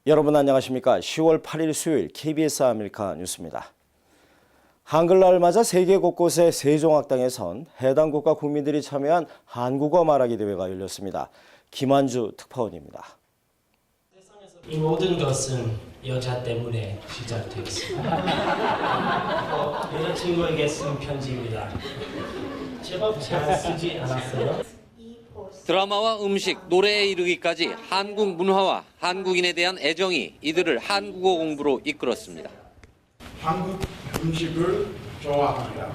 여러분 안녕하십니까? 10월 8일 수요일 KBS 아메리카 뉴스입니다. 한글날을 맞아 세계 곳곳의 세종학당에선 해당 국가 국민들이 참여한 한국어 말하기 대회가 열렸습니다. 김한주 특파원입니다. 이 모든 것은 여자 때문에 시작되었습니다. 여자친구에게 쓴 편지입니다. 제법 잘 쓰지 않았어요? 드라마와 음식, 노래에 이르기까지 한국 문화와 한국인에 대한 애정이 이들을 한국어 공부로 이끌었습니다. 한국 음식을 좋아합니다.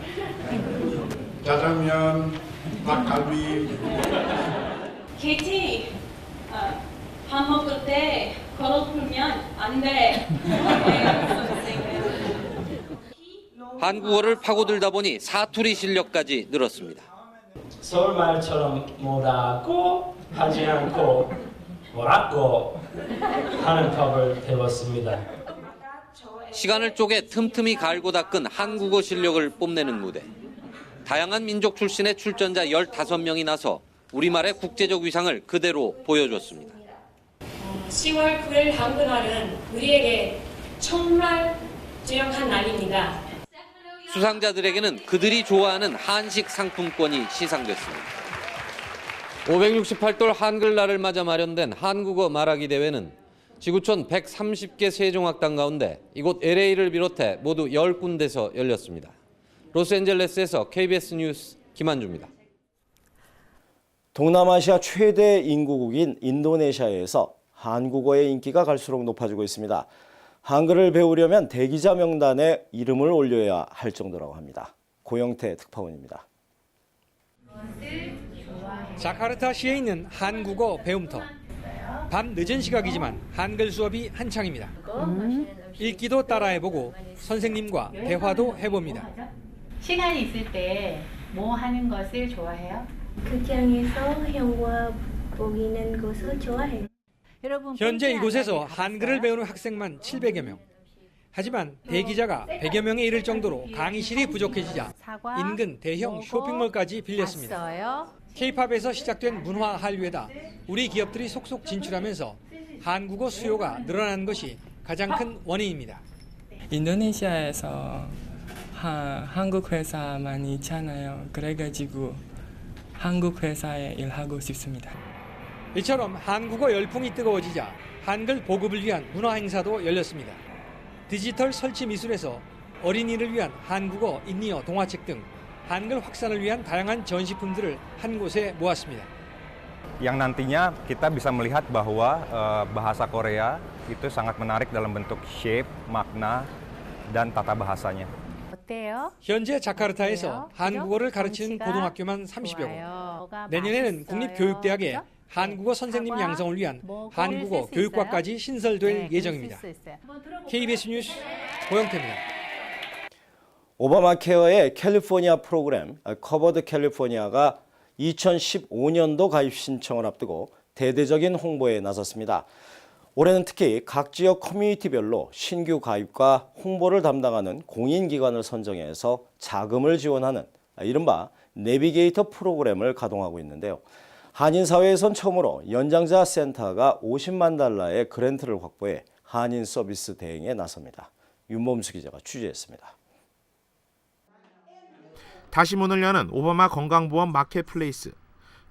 짜장면, 닭갈비. KT, 밥 먹을 때 걸어 풀면 안 돼. 한국어를 파고들다 보니 사투리 실력까지 늘었습니다. 서울말처럼 뭐라고 하지 않고 뭐라고 하는 법을 배웠습니다. 시간을 쪼개 틈틈이 갈고 닦은 한국어 실력을 뽐내는 무대. 다양한 민족 출신의 출전자 15명이 나서 우리말의 국제적 위상을 그대로 보여줬습니다. 10월 9일 한글날은 우리에게 정말 중요한 날입니다. 수상자들에게는 그들이 좋아하는 한식 상품권이 시상됐습니다. 568돌 한글날을 맞아 마련된 한국어 말하기 대회는 지구촌 130개 세종학당 가운데 이곳 LA를 비롯해 모두 10군데서 열렸습니다. 로스앤젤레스에서 KBS 뉴스 김한주입니다. 동남아시아 최대 인구국인 인도네시아에서 한국어의 인기가 갈수록 높아지고 있습니다. 한글을 배우려면 대기자 명단에 이름을 올려야 할 정도라고 합니다. 고영태 특파원입니다. 자카르타시에 있는 한국어 배움터. 밤 늦은 시각이지만 한글 수업이 한창입니다. 읽기도 따라해보고 선생님과 대화도 해봅니다. 시간이 있을 때 뭐 하는 것을 좋아해요? 극장에서 영화 보기는 것을 좋아해요. 현재 이곳에서 한글을 배우는 학생만 700여 명. 하지만 대기자가 100여 명에 이를 정도로 강의실이 부족해지자 인근 대형 쇼핑몰까지 빌렸습니다. K-팝에서 시작된 문화 한류에다 우리 기업들이 속속 진출하면서 한국어 수요가 늘어나는 것이 가장 큰 원인입니다. 인도네시아에서 한국 회사 많이 있잖아요. 그래가지고 한국 회사에 일하고 싶습니다. 이처럼 한국어 열풍이 뜨거워지자 한글 보급을 위한 문화 행사도 열렸습니다. 디지털 설치 미술에서 어린이를 위한 한국어 인리어 동화책 등 한글 확산을 위한 다양한 전시품들을 한 곳에 모았습니다. Yang nantinya kita bisa melihat bahwa bahasa Korea itu sangat menarik dalam bentuk shape, makna, dan tata bahasanya. 어때요? 현재 자카르타에서 한국어를 가르치는 고등학교만 30여 곳. 내년에는 국립교육대학에 한국어 선생님 양성을 위한 한국어 교육과까지 신설될 예정입니다. KBS 뉴스 고영태입니다. 오바마 케어의 캘리포니아 프로그램 커버드 캘리포니아가 2015년도 가입 신청을 앞두고 대대적인 홍보에 나섰습니다. 올해는 특히 각 지역 커뮤니티별로 신규 가입과 홍보를 담당하는 공인기관을 선정해서 자금을 지원하는 이른바 내비게이터 프로그램을 가동하고 있는데요. 한인사회에선 처음으로 연장자 센터가 $50만 그랜트를 확보해 한인 서비스 대행에 나섭니다. 윤범수 기자가 취재했습니다. 다시 문을 여는 오바마 건강보험 마켓플레이스.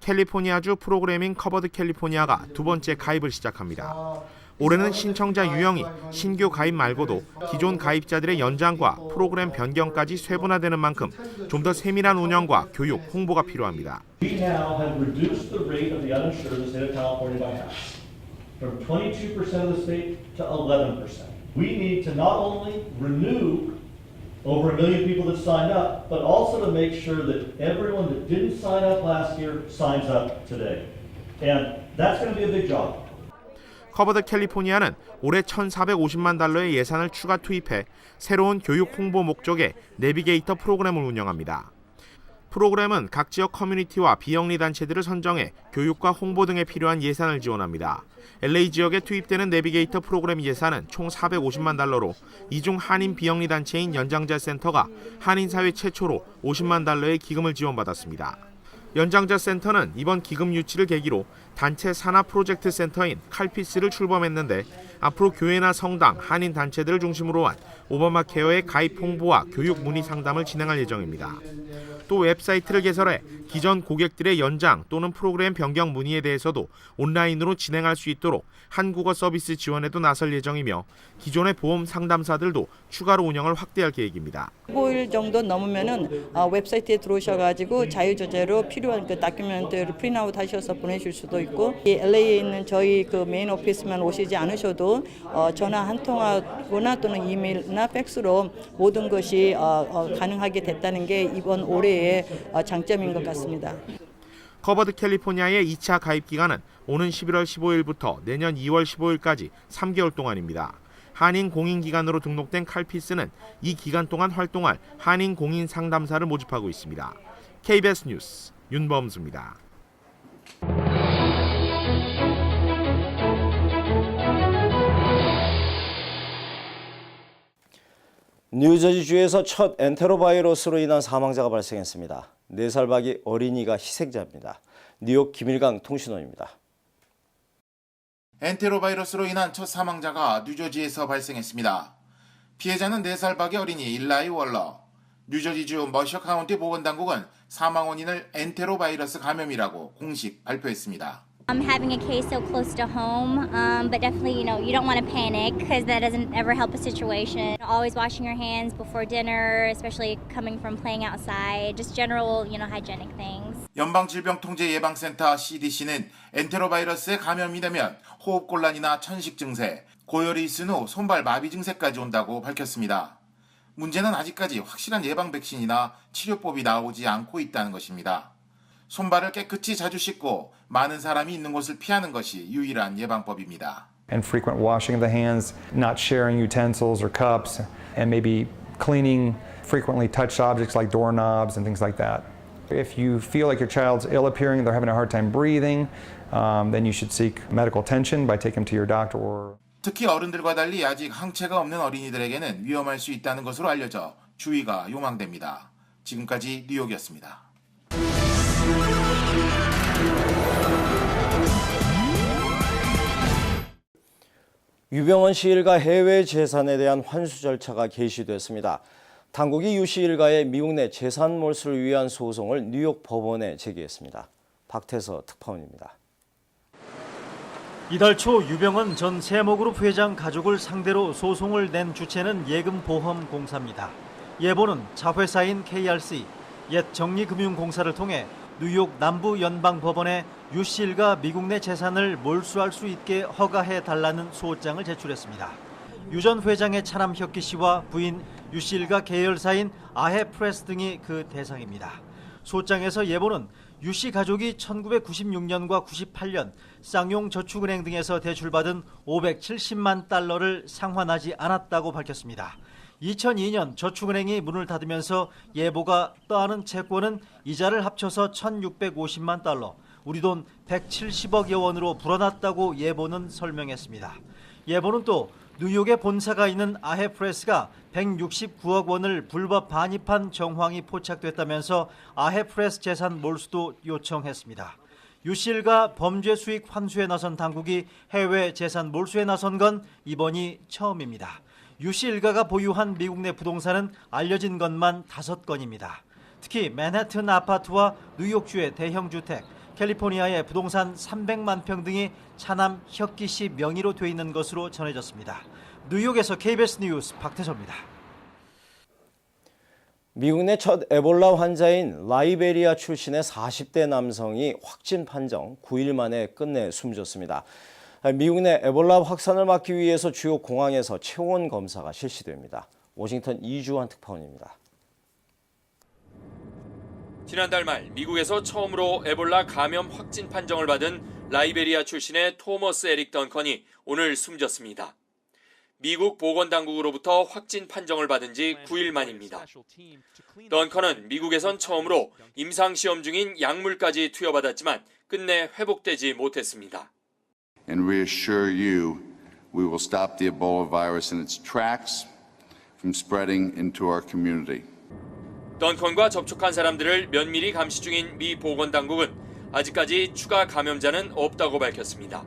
캘리포니아주 프로그래밍 커버드 캘리포니아가 두 번째 가입을 시작합니다. 올해는 신청자 유형이 신규 가입 말고도 기존 가입자들의 연장과 프로그램 변경까지 세분화되는 만큼 좀 더 세밀한 운영과 교육, 홍보가 필요합니다. We now have reduced the rate of the uninsured in the state of California by half, from 22% of the state to 11%. We need to not only renew over 1 million people that signed up, but also to make sure that everyone that didn't sign up last year signs up today. And that's going to be a big job. 커버드 캘리포니아는 올해 $1,450만 예산을 추가 투입해 새로운 교육 홍보 목적의 내비게이터 프로그램을 운영합니다. 프로그램은 각 지역 커뮤니티와 비영리 단체들을 선정해 교육과 홍보 등에 필요한 예산을 지원합니다. LA 지역에 투입되는 내비게이터 프로그램 예산은 총 $450만, 이 중 한인 비영리 단체인 연장자 센터가 한인사회 최초로 $50만 기금을 지원받았습니다. 연장자 센터는 이번 기금 유치를 계기로 단체 산하 프로젝트 센터인 칼피스를 출범했는데 앞으로 교회나 성당, 한인 단체들을 중심으로 한 오바마 케어의 가입 홍보와 교육 문의 상담을 진행할 예정입니다. 또 웹사이트를 개설해 기존 고객들의 연장 또는 프로그램 변경 문의에 대해서도 온라인으로 진행할 수 있도록 한국어 서비스 지원에도 나설 예정이며 기존의 보험 상담사들도 추가로 운영을 확대할 계획입니다. 15일 정도 넘으면은 웹사이트에 들어오셔가지고 자유조제로 필요한 그 다큐멘트를 프린트아웃 하셔서 보내실 수도 있고, 이 LA에 있는 저희 그 메인 오피스만 오시지 않으셔도 전화 한 통화거나 또는 이메일이나 팩스로 모든 것이 가능하게 됐다는 게 이번 올해의 장점인 것 같습니다. 커버드 캘리포니아의 2차 가입 기간은 오는 11월 15일부터 내년 2월 15일까지 3개월 동안입니다. 한인 공인기관으로 등록된 칼피스는 이 기간 동안 활동할 한인 공인 상담사를 모집하고 있습니다. KBS 뉴스 윤범수입니다. 뉴저지주에서 첫 엔테로바이러스로 인한 사망자가 발생했습니다. 4살 박이 어린이가 희생자입니다. 뉴욕 김일강 통신원입니다. 엔테로바이러스로 인한 첫 사망자가 뉴저지에서 발생했습니다. 피해자는 4살 박의 어린이 일라이 월러. 뉴저지주 머셔 카운티 보건당국은 사망 원인을 엔테로바이러스 감염이라고 공식 발표했습니다. Having a case so close to home, but definitely, you don't want to panic because that doesn't ever help a situation. Always washing your hands before dinner, especially coming from playing outside, just general, hygienic things. 연방질병통제예방센터 CDC는 엔테로바이러스에 감염이 되면 호흡곤란이나 천식 증세, 고열이 있은 후 손발 마비 증세까지 온다고 밝혔습니다. 문제는 아직까지 확실한 예방 백신이나 치료법이 나오지 않고 있다는 것입니다. 손발을 깨끗이 자주 씻고 많은 사람이 있는 곳을 피하는 것이 유일한 예방법입니다. And frequent washing of the hands, not sharing utensils or cups, and maybe cleaning frequently touched objects like doorknobs and things like that. If you feel like your child's ill appearing, they're having a hard time breathing, then you should seek medical attention by taking them to your doctor or 특히 어른들과 달리 아직 항체가 없는 어린이들에게는 위험할 수 있다는 것으로 알려져 주의가 요망됩니다. 지금까지 뉴욕이었습니다. 유병헌 씨 일가 해외 재산에 대한 환수 절차가 개시됐습니다. 당국이 유 씨 일가의 미국 내 재산 몰수를 위한 소송을 뉴욕 법원에 제기했습니다. 박태서 특파원입니다. 이달 초 유병헌 전 세모그룹 회장 가족을 상대로 소송을 낸 주체는 예금보험공사입니다. 예보는 자회사인 KRC, 옛 정리금융공사를 통해 뉴욕 남부연방법원에 유 씨 일가 미국 내 재산을 몰수할 수 있게 허가해달라는 소장을 제출했습니다. 유 전 회장의 차남 혁기 씨와 부인 유 씨 일가 계열사인 아해 프레스 등이 그 대상입니다. 소장에서 예보는 유 씨 가족이 1996년과 98년 쌍용저축은행 등에서 대출받은 570만 달러를 상환하지 않았다고 밝혔습니다. 2002년 저축은행이 문을 닫으면서 예보가 떠안은 채권은 이자를 합쳐서 1,650만 달러, 우리 돈 170억여 원으로 불어났다고 예보는 설명했습니다. 예보는 또 뉴욕에 본사가 있는 아해프레스가 169억 원을 불법 반입한 정황이 포착됐다면서 아해프레스 재산 몰수도 요청했습니다. 유 씨 일가 범죄 수익 환수에 나선 당국이 해외 재산 몰수에 나선 건 이번이 처음입니다. 유 씨 일가가 보유한 미국 내 부동산은 알려진 것만 5건입니다. 특히 맨해튼 아파트와 뉴욕주의 대형 주택, 캘리포니아의 부동산 300만 평 등이 차남 혁기 씨 명의로 돼 있는 것으로 전해졌습니다. 뉴욕에서 KBS 뉴스 박태서입니다. 미국 내 첫 에볼라 환자인 라이베리아 출신의 40대 남성이 확진 판정 9일 만에 끝내 숨졌습니다. 미국 내 에볼라 확산을 막기 위해서 주요 공항에서 체온 검사가 실시됩니다. 워싱턴 이주환 특파원입니다. 지난달 말 미국에서 처음으로 에볼라 감염 확진 판정을 받은 라이베리아 출신의 토머스 에릭 던컨이 오늘 숨졌습니다. 미국 보건당국으로부터 확진 판정을 받은 지 9일 만입니다. 던컨은 미국에선 처음으로 임상시험 중인 약물까지 투여받았지만 끝내 회복되지 못했습니다. And reassure you, we will stop the Ebola virus in its tracks from spreading into our community. 던컨과 접촉한 사람들을 면밀히 감시 중인 미 보건당국은 아직까지 추가 감염자는 없다고 밝혔습니다.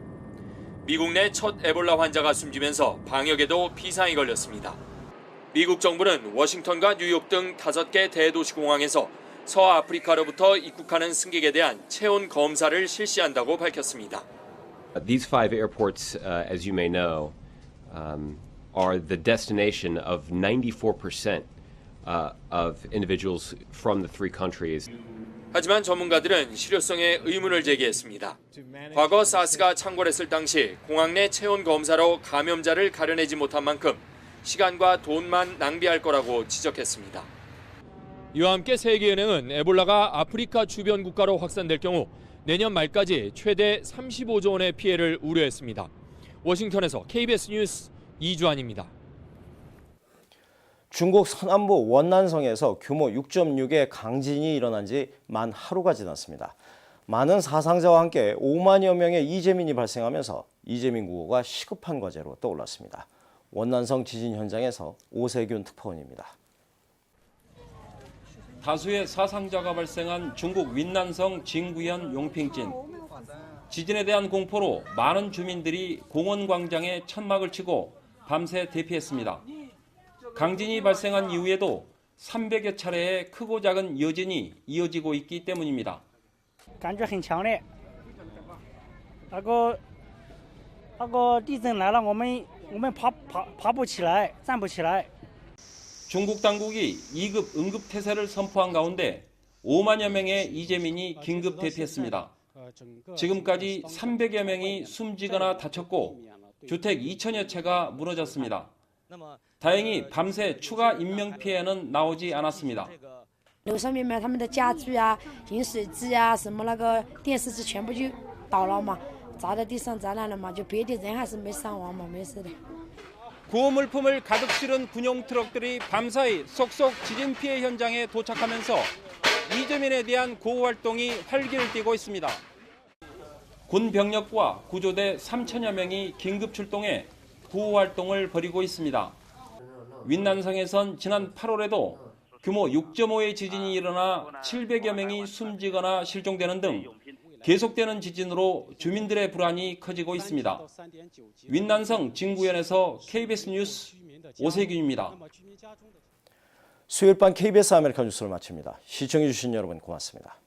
미국 내 첫 에볼라 환자가 숨지면서 방역에도 비상이 걸렸습니다. 미국 정부는 워싱턴과 뉴욕 등 5개 대도시 공항에서 서아프리카로부터 입국하는 승객에 대한 체온 검사를 실시한다고 밝혔습니다. These 5 airports, as you may know, are the destination of 94% of individuals from the 3 countries. 하지만 전문가들은 실효성에 의문을 제기했습니다. 과거 사스가 창궐했을 당시 공항 내 체온 검사로 감염자를 가려내지 못한 만큼 시간과 돈만 낭비할 거라고 지적했습니다. 이와 함께 세계은행은 에볼라가 아프리카 주변 국가로 확산될 경우 내년 말까지 최대 35조 원의 피해를 우려했습니다. 워싱턴에서 KBS 뉴스 이주환입니다. 중국 서남부 원난성에서 규모 6.6의 강진이 일어난 지 만 하루가 지났습니다. 많은 사상자와 함께 5만여 명의 이재민이 발생하면서 이재민 구호가 시급한 과제로 떠올랐습니다. 원난성 지진 현장에서 오세균 특파원입니다. 다수의 사상자가 발생한 중국 윈난성 징구현 용핑진. 지진에 대한 공포로 많은 주민들이 공원 광장에 천막을 치고 밤새 대피했습니다. 강진이 발생한 이후에도 300여 차례의 크고 작은 여진이 이어지고 있기 때문입니다. 感觉很强烈。那个地震来了，我们爬不起来，站不起来。 중국 당국이 2급 응급태세를 선포한 가운데 5만여 명의 이재민이 긴급 대피했습니다. 지금까지 300여 명이 숨지거나 다쳤고 주택 2천여 채가 무너졌습니다. 다행히 밤새 추가 인명피해는 나오지 않았습니다. 楼上面他们的家具啊、饮水机啊、什么那个电视机全部就倒了嘛，砸在地上砸烂了嘛，就别的人还是没伤亡嘛，没事的。 구호 물품을 가득 실은 군용 트럭들이 밤사이 속속 지진 피해 현장에 도착하면서 이재민에 대한 구호 활동이 활기를 띠고 있습니다. 군 병력과 구조대 3천여 명이 긴급 출동해 구호 활동을 벌이고 있습니다. 윈난성에선 지난 8월에도 규모 6.5의 지진이 일어나 700여 명이 숨지거나 실종되는 등 계속되는 지진으로 주민들의 불안이 커지고 있습니다. 윈난성 징구현에서 KBS 뉴스 오세균입니다. 수요일 밤 KBS 아메리카 뉴스를 마칩니다. 시청해주신 여러분 고맙습니다.